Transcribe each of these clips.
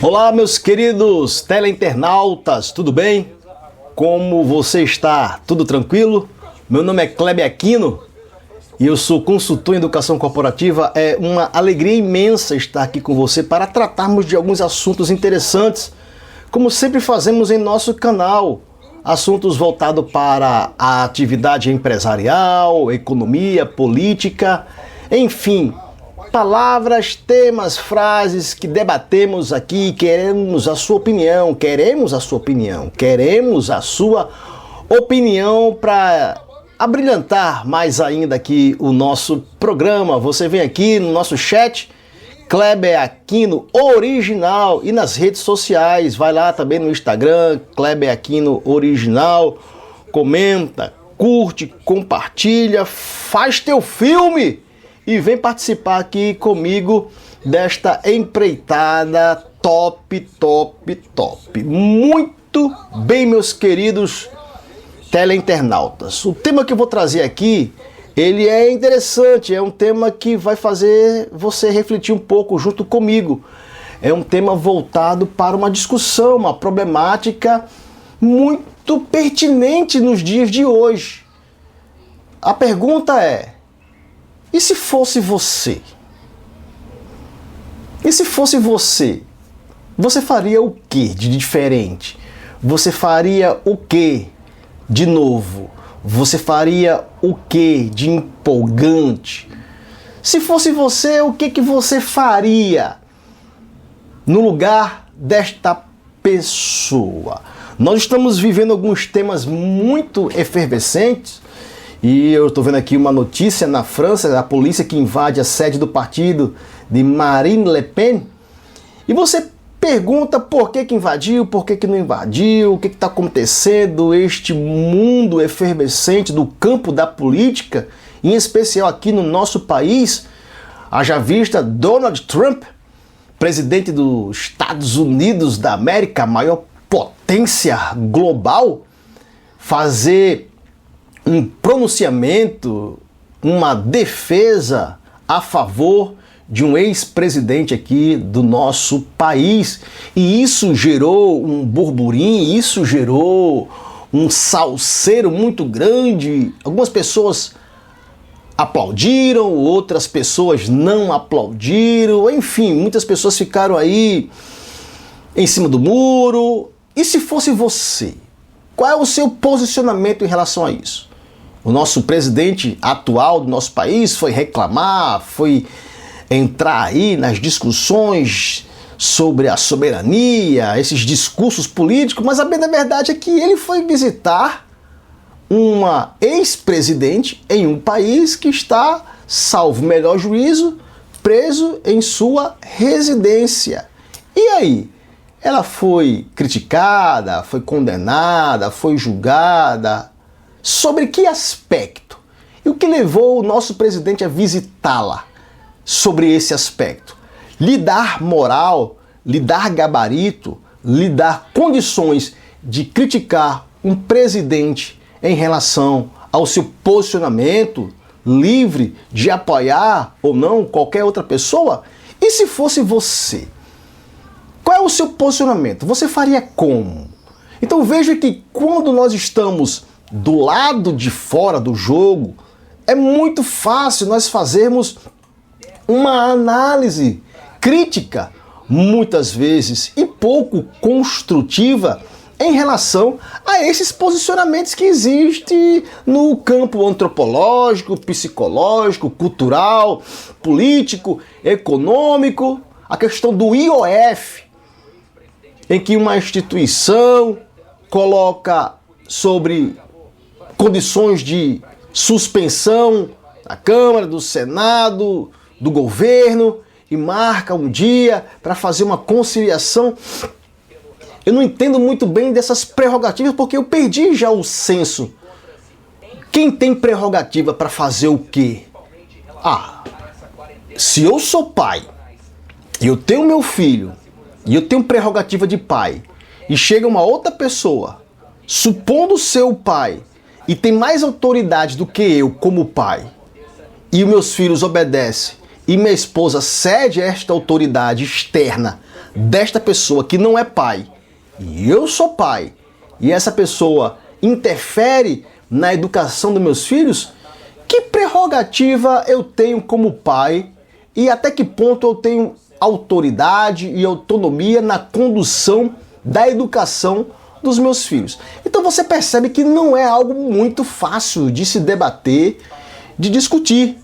Olá, meus queridos teleinternautas, tudo bem? Como você está? Tudo tranquilo? Meu nome é Kleber Aquino e eu sou consultor em educação corporativa. É uma alegria imensa estar aqui com você para tratarmos de alguns assuntos interessantes, como sempre fazemos em nosso canal. Assuntos voltados para a atividade empresarial, economia, política, enfim, palavras, temas, frases que debatemos aqui. Queremos a sua opinião para abrilhantar mais ainda aqui o nosso programa. Você vem aqui no nosso chat, Kleber Aquino Original, e nas redes sociais, vai lá também no Instagram, Kleber Aquino Original, comenta, curte, compartilha, faz teu filme e vem participar aqui comigo desta empreitada top. Muito bem, meus queridos teleinternautas. O tema que eu vou trazer aqui, ele é interessante, é um tema que vai fazer você refletir um pouco junto comigo. É um tema voltado para uma discussão, uma problemática muito pertinente nos dias de hoje. A pergunta é: e se fosse você? E se fosse você? Você faria o que de diferente? Você faria o que de novo? Você faria o que de empolgante? Se fosse você, o que você faria no lugar desta pessoa? Nós estamos vivendo alguns temas muito efervescentes e eu estou vendo aqui uma notícia na França, a polícia que invade a sede do partido de Marine Le Pen. E você pergunta por que invadiu, por que não invadiu, o que está acontecendo, este mundo efervescente do campo da política, em especial aqui no nosso país. Haja vista Donald Trump, presidente dos Estados Unidos da América, a maior potência global, fazer um pronunciamento, uma defesa a favor de um ex-presidente aqui do nosso país. E isso gerou um burburinho, isso gerou um salseiro muito grande. Algumas pessoas aplaudiram, outras pessoas não aplaudiram, enfim, muitas pessoas ficaram aí em cima do muro. E se fosse você, qual é o seu posicionamento em relação a isso? O nosso presidente atual do nosso país foi reclamar, foi entrar aí nas discussões sobre a soberania, esses discursos políticos, mas a bem da verdade é que ele foi visitar uma ex-presidente em um país que está, salvo melhor juízo, preso em sua residência. E aí? Ela foi criticada, foi condenada, foi julgada. Sobre que aspecto? E o que levou o nosso presidente a visitá-la? Sobre esse aspecto: lhe dar moral, lhe dar gabarito, lhe dar condições de criticar um presidente em relação ao seu posicionamento, livre de apoiar ou não qualquer outra pessoa? E se fosse você? Qual é o seu posicionamento? Você faria como? Então veja que quando nós estamos do lado de fora do jogo, é muito fácil nós fazermos uma análise crítica, muitas vezes, e pouco construtiva em relação a esses posicionamentos que existem no campo antropológico, psicológico, cultural, político, econômico. A questão do IOF, em que uma instituição coloca sobre condições de suspensão da Câmara, do Senado, do governo, e marca um dia para fazer uma conciliação. Eu não entendo muito bem dessas prerrogativas, porque eu perdi já o senso. Quem tem prerrogativa para fazer o quê? Se eu sou pai, e eu tenho meu filho, e eu tenho prerrogativa de pai, e chega uma outra pessoa, supondo ser o pai, e tem mais autoridade do que eu como pai, e os meus filhos obedecem, e minha esposa cede a esta autoridade externa desta pessoa que não é pai, e eu sou pai, e essa pessoa interfere na educação dos meus filhos, que prerrogativa eu tenho como pai e até que ponto eu tenho autoridade e autonomia na condução da educação dos meus filhos? Então você percebe que não é algo muito fácil de se debater, de discutir,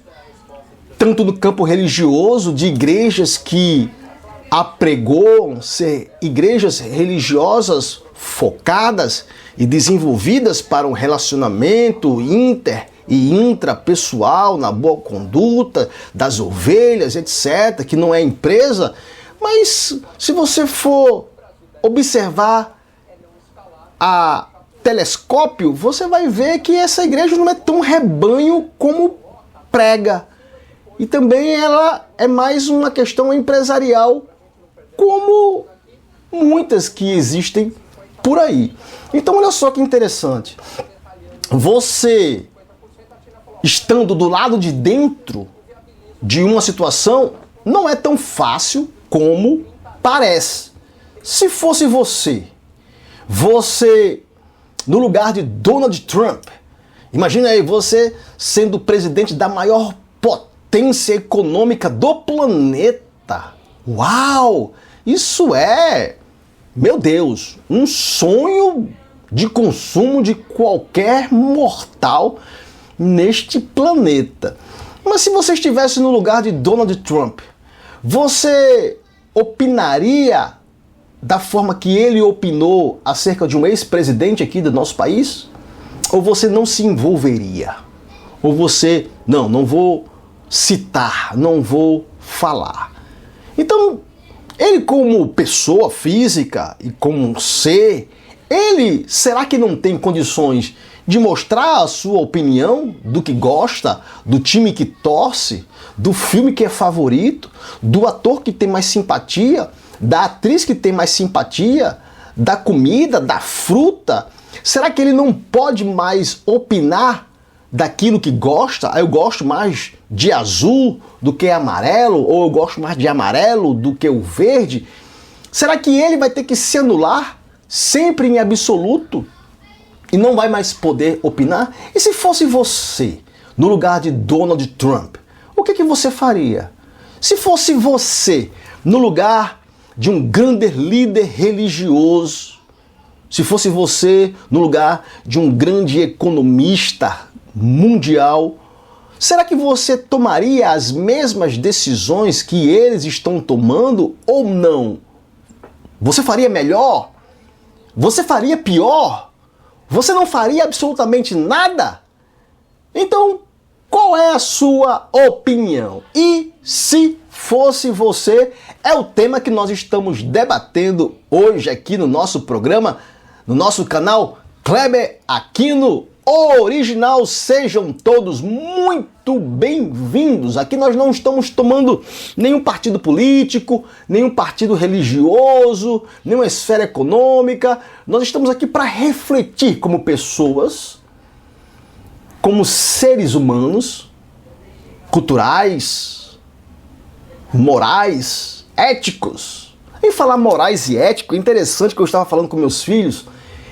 tanto no campo religioso, de igrejas que apregoam ser igrejas religiosas focadas e desenvolvidas para um relacionamento inter e intrapessoal, na boa conduta das ovelhas, etc., que não é empresa. Mas se você for observar a telescópio, você vai ver que essa igreja não é tão rebanho como prega. E também ela é mais uma questão empresarial, como muitas que existem por aí. Então olha só que interessante. Você, estando do lado de dentro de uma situação, não é tão fácil como parece. Se fosse você no lugar de Donald Trump, imagina aí você sendo presidente da maior potência econômica do planeta. Uau! Isso é, meu Deus, um sonho de consumo de qualquer mortal neste planeta. Mas se você estivesse no lugar de Donald Trump, você opinaria da forma que ele opinou acerca de um ex-presidente aqui do nosso país? Ou você não se envolveria? Ou você, não vou citar, não vou falar. Então, ele como pessoa física e como um ser, será que não tem condições de mostrar a sua opinião do que gosta, do time que torce, do filme que é favorito, do ator que tem mais simpatia, da atriz que tem mais simpatia, da comida, da fruta? Será que ele não pode mais opinar daquilo que gosta? Eu gosto mais de azul do que amarelo, ou eu gosto mais de amarelo do que o verde. Será que ele vai ter que se anular sempre em absoluto e não vai mais poder opinar? E se fosse você no lugar de Donald Trump, o que você faria? Se fosse você no lugar de um grande líder religioso, se fosse você no lugar de um grande economista mundial, será que você tomaria as mesmas decisões que eles estão tomando ou não? Você faria melhor? Você faria pior? Você não faria absolutamente nada? Então, qual é a sua opinião? E se fosse você, é o tema que nós estamos debatendo hoje aqui no nosso programa, no nosso canal Kleber Aquino Original. Sejam todos muito bem-vindos. Aqui nós não estamos tomando nenhum partido político, nenhum partido religioso, nenhuma esfera econômica. Nós estamos aqui para refletir como pessoas, como seres humanos, culturais, morais, éticos. Em falar morais e ético, é interessante que eu estava falando com meus filhos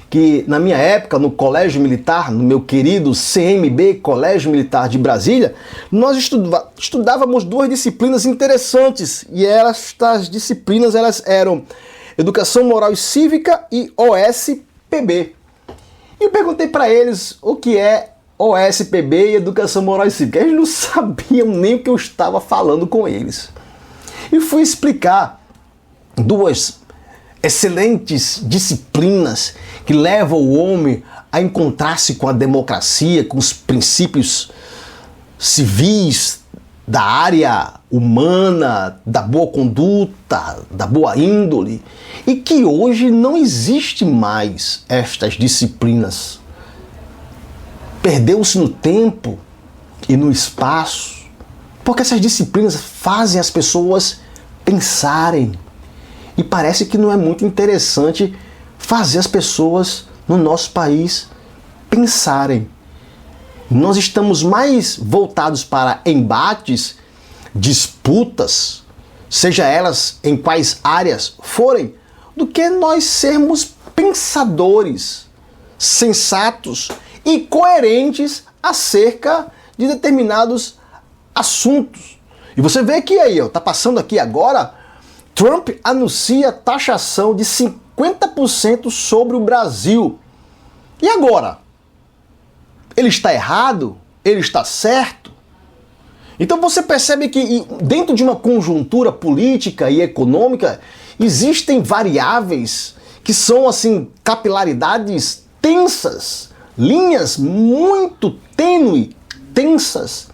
que na minha época, no Colégio Militar, no meu querido CMB, Colégio Militar de Brasília, nós estudávamos duas disciplinas interessantes, e estas disciplinas eram Educação Moral e Cívica e OSPB. E eu perguntei para eles o que é OSPB e Educação Moral e Cívica. Eles não sabiam nem o que eu estava falando com eles. E fui explicar duas excelentes disciplinas que levam o homem a encontrar-se com a democracia, com os princípios civis da área humana, da boa conduta, da boa índole, e que hoje não existe mais estas disciplinas. Perdeu-se no tempo e no espaço, porque essas disciplinas fazem as pessoas pensarem. E parece que não é muito interessante fazer as pessoas no nosso país pensarem. Nós estamos mais voltados para embates disputas, seja elas em quais áreas forem, do que nós sermos pensadores, sensatos e coerentes acerca de determinados assuntos. E você vê que aí, tá passando aqui agora, Trump anuncia taxação de 50% sobre o Brasil. E agora? Ele está errado? Ele está certo? Então você percebe que dentro de uma conjuntura política e econômica existem variáveis que são assim capilaridades tensas, linhas muito tensas,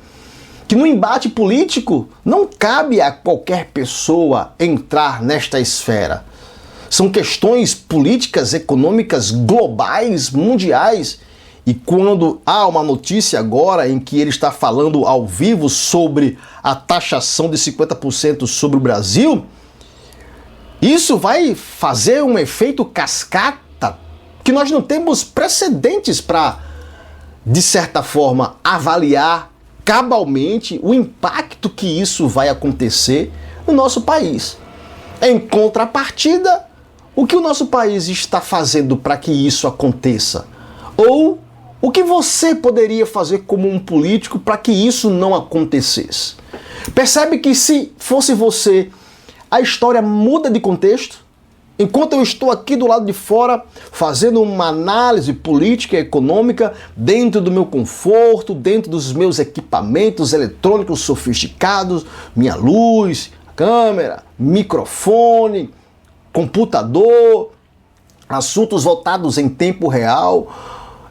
que no embate político não cabe a qualquer pessoa entrar nesta esfera. São questões políticas, econômicas, globais, mundiais. E quando há uma notícia agora em que ele está falando ao vivo sobre a taxação de 50% sobre o Brasil, isso vai fazer um efeito cascata que nós não temos precedentes para, de certa forma, avaliar cabalmente o impacto que isso vai acontecer no nosso país. Em contrapartida, o que o nosso país está fazendo para que isso aconteça? Ou o que você poderia fazer como um político para que isso não acontecesse? Percebe que se fosse você, a história muda de contexto? Enquanto eu estou aqui do lado de fora fazendo uma análise política e econômica dentro do meu conforto, dentro dos meus equipamentos eletrônicos sofisticados, minha luz, câmera, microfone, computador, assuntos voltados em tempo real.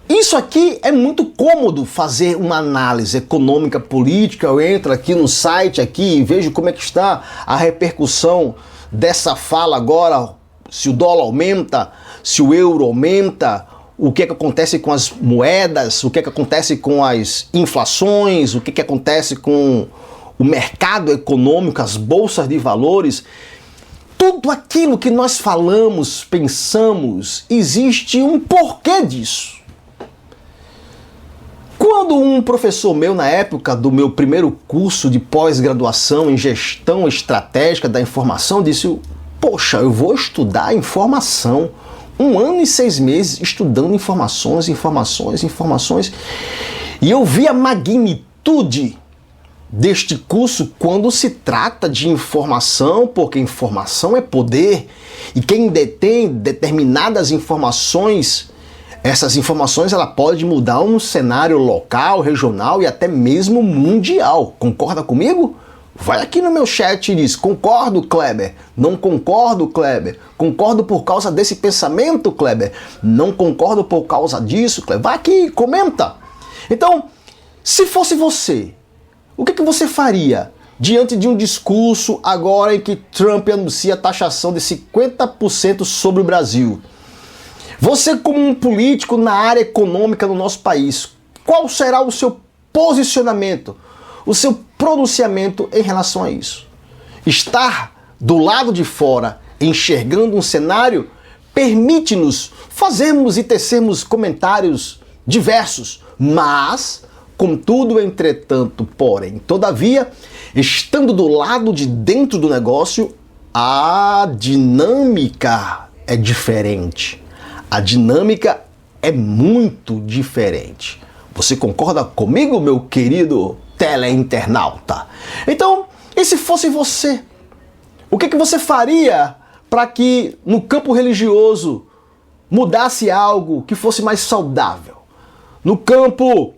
Isso aqui é muito cômodo fazer uma análise econômica, política. Eu entro aqui no site aqui e vejo como é que está a repercussão dessa fala agora, se o dólar aumenta, se o euro aumenta, o que é que acontece com as moedas, o que é que acontece com as inflações, o que é que acontece com o mercado econômico, as bolsas de valores. Tudo aquilo que nós falamos, pensamos, existe um porquê disso. Quando um professor meu, na época do meu primeiro curso de pós-graduação em gestão estratégica da informação, disse: poxa, eu vou estudar informação. 1 ano e 6 meses estudando informações. E eu vi a magnitude deste curso quando se trata de informação, porque informação é poder. E quem detém determinadas informações, essas informações ela pode mudar um cenário local, regional e até mesmo mundial. Concorda comigo? Vai aqui no meu chat e diz: concordo, Kleber. Não concordo, Kleber. Concordo por causa desse pensamento, Kleber. Não concordo por causa disso, Kleber. Vai aqui, comenta. Então, se fosse você, o que você faria diante de um discurso agora em que Trump anuncia a taxação de 50% sobre o Brasil? Você, como um político na área econômica no nosso país, qual será o seu posicionamento, o seu pronunciamento em relação a isso? Estar do lado de fora, enxergando um cenário, permite-nos fazermos e tecermos comentários diversos, mas, contudo, entretanto, porém, todavia, estando do lado de dentro do negócio, a dinâmica é diferente. A dinâmica é muito diferente. Você concorda comigo, meu querido teleinternauta? Então, e se fosse você? O que você faria para que no campo religioso mudasse algo que fosse mais saudável? No campo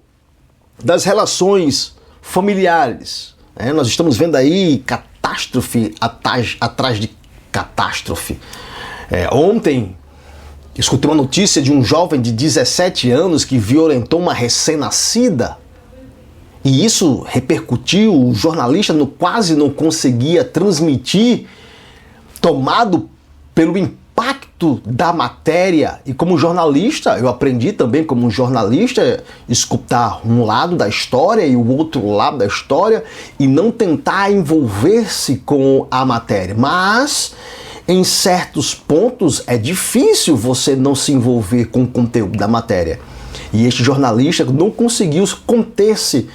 das relações familiares, nós estamos vendo aí catástrofe atrás de catástrofe. Ontem escutei uma notícia de um jovem de 17 anos que violentou uma recém-nascida. E isso repercutiu, o jornalista quase não conseguia transmitir, tomado pelo impacto da matéria. E como jornalista, eu aprendi também como jornalista, escutar um lado da história e o outro lado da história e não tentar envolver-se com a matéria. Mas em certos pontos é difícil você não se envolver com o conteúdo da matéria. E este jornalista não conseguiu conter-se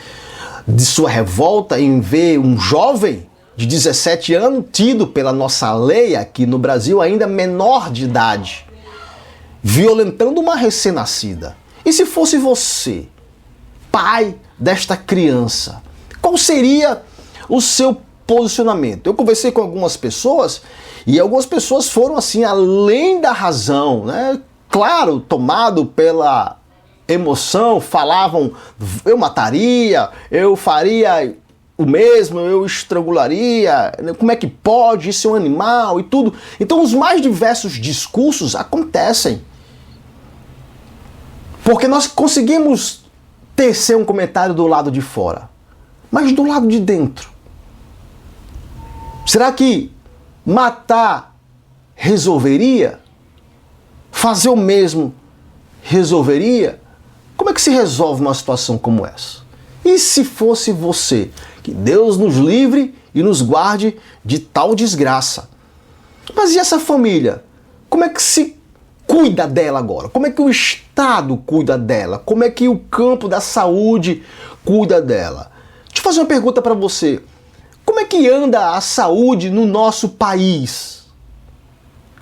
de sua revolta em ver um jovem de 17 anos tido pela nossa lei aqui no Brasil ainda menor de idade, violentando uma recém-nascida. E se fosse você, pai desta criança, qual seria o seu posicionamento? Eu conversei com algumas pessoas e algumas pessoas foram assim além da razão, né? Claro, tomado pela emoção, falavam: eu mataria, eu faria o mesmo, eu estrangularia, como é que pode, isso é um animal e tudo. Então os mais diversos discursos acontecem porque nós conseguimos tecer um comentário do lado de fora, mas do lado de dentro, será que matar resolveria? Fazer o mesmo resolveria? Como é que se resolve uma situação como essa? E se fosse você? Que Deus nos livre e nos guarde de tal desgraça. Mas e essa família? Como é que se cuida dela agora? Como é que o Estado cuida dela? Como é que o campo da saúde cuida dela? Deixa eu fazer uma pergunta para você. Como é que anda a saúde no nosso país?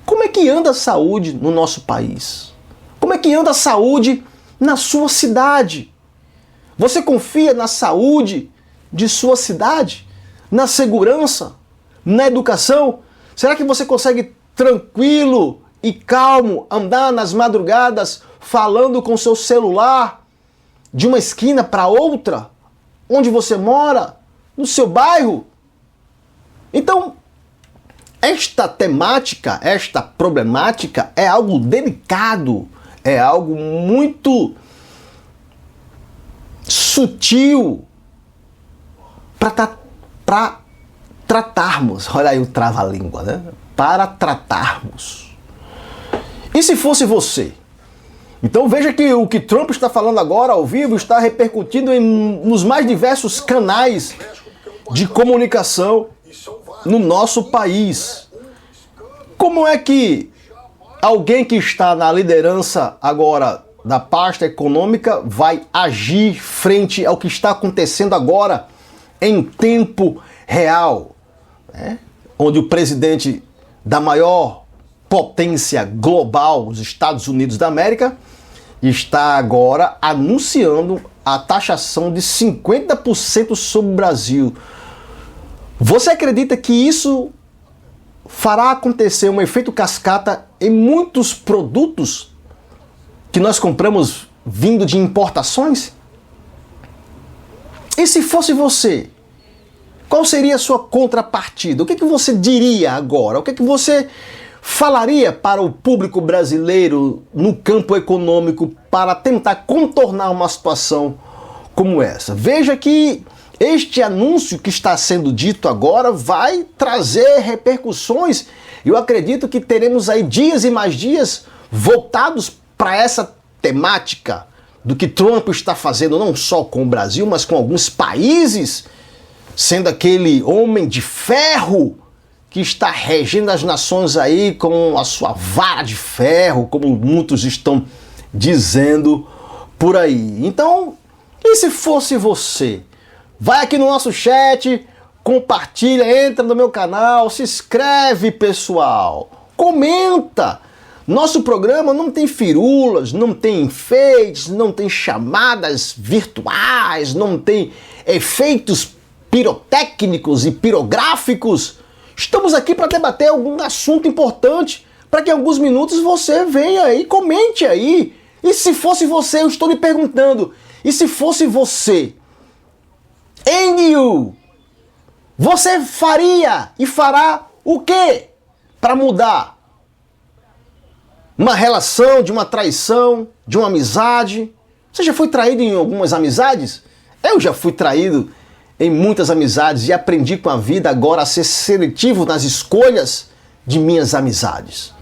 Como é que anda a saúde no nosso país? Como é que anda a saúde na sua cidade? Você confia na saúde de sua cidade? Na segurança? Na educação? Será que você consegue tranquilo e calmo andar nas madrugadas falando com seu celular de uma esquina para outra? Onde você mora? No seu bairro? Então, esta temática, esta problemática é algo delicado, é algo muito sutil para tratarmos. Olha aí o trava-língua, né? Para tratarmos. E se fosse você? Então veja que o que Trump está falando agora ao vivo está repercutindo nos mais diversos canais de comunicação no nosso país. Como é que alguém que está na liderança agora da pasta econômica vai agir frente ao que está acontecendo agora em tempo real, né? Onde o presidente da maior potência global, os Estados Unidos da América, está agora anunciando a taxação de 50% sobre o Brasil. Você acredita que isso fará acontecer um efeito cascata em muitos produtos que nós compramos vindo de importações? E se fosse você, qual seria a sua contrapartida? O que você diria agora? O que você falaria para o público brasileiro no campo econômico para tentar contornar uma situação como essa? Veja que este anúncio que está sendo dito agora vai trazer repercussões. Eu acredito que teremos aí dias e mais dias voltados para essa temática do que Trump está fazendo não só com o Brasil, mas com alguns países, sendo aquele homem de ferro que está regendo as nações aí com a sua vara de ferro, como muitos estão dizendo por aí. Então, e se fosse você? Vai aqui no nosso chat, compartilha, entra no meu canal, se inscreve, pessoal, comenta. Nosso programa não tem firulas, não tem enfeites, não tem chamadas virtuais, não tem efeitos pirotécnicos e pirográficos. Estamos aqui para debater algum assunto importante, para que em alguns minutos você venha aí, comente aí. E se fosse você, eu estou lhe perguntando, e se fosse você, você faria e fará o quê para mudar? Uma relação, de uma traição, de uma amizade? Você já foi traído em algumas amizades? Eu já fui traído em muitas amizades e aprendi com a vida agora a ser seletivo nas escolhas de minhas amizades.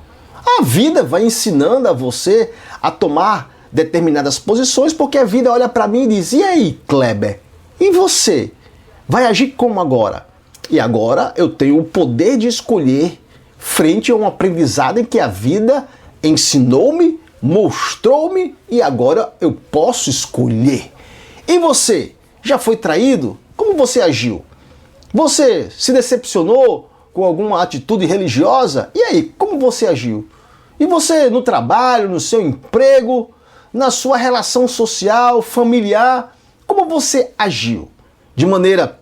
A vida vai ensinando a você a tomar determinadas posições, porque a vida olha para mim e diz: e aí, Kleber? E você? Vai agir como agora? E agora eu tenho o poder de escolher frente a um aprendizado em que a vida ensinou-me, mostrou-me e agora eu posso escolher. E você? Já foi traído? Como você agiu? Você se decepcionou com alguma atitude religiosa? E aí, como você agiu? E você no trabalho, no seu emprego, na sua relação social, familiar, como você agiu? De maneira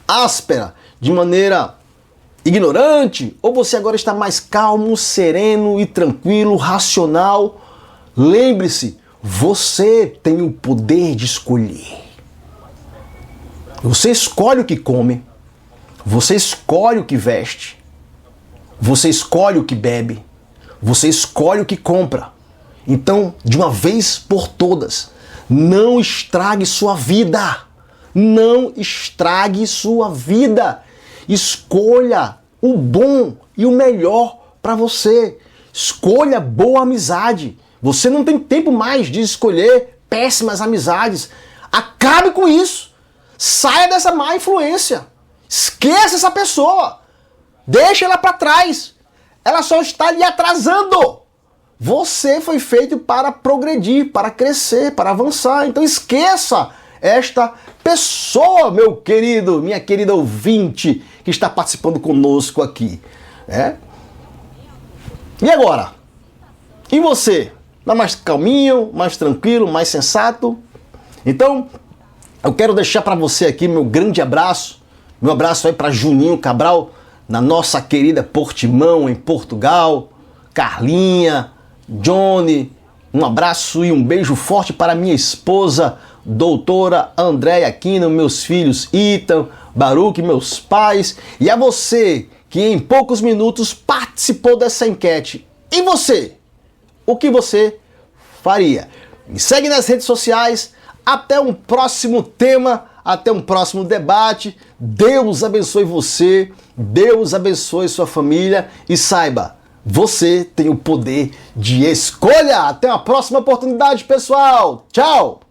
áspera, de maneira ignorante? Ou você agora está mais calmo, sereno e tranquilo, racional? Lembre-se, você tem o poder de escolher. Você escolhe o que come, você escolhe o que veste, você escolhe o que bebe, você escolhe o que compra. Então, de uma vez por todas, não estrague sua vida. Não estrague sua vida. Escolha o bom e o melhor para você. Escolha boa amizade. Você não tem tempo mais de escolher péssimas amizades. Acabe com isso. Saia dessa má influência. Esqueça essa pessoa. Deixa ela para trás. Ela só está lhe atrasando. Você foi feito para progredir, para crescer, para avançar. Então esqueça esta pessoa, meu querido, minha querida ouvinte, que está participando conosco aqui. E agora? E você? Está mais calminho, mais tranquilo, mais sensato? Então, eu quero deixar para você aqui meu grande abraço. Meu abraço aí para Juninho Cabral, na nossa querida Portimão, em Portugal. Carlinha, Johnny, um abraço e um beijo forte para minha esposa, doutora Andréia Aquino, meus filhos Ethan, Baruch, meus pais, e a você que em poucos minutos participou dessa enquete. E você? O que você faria? Me segue nas redes sociais. Até um próximo tema, até um próximo debate. Deus abençoe você, Deus abençoe sua família e saiba, você tem o poder de escolha. Até a próxima oportunidade, pessoal. Tchau!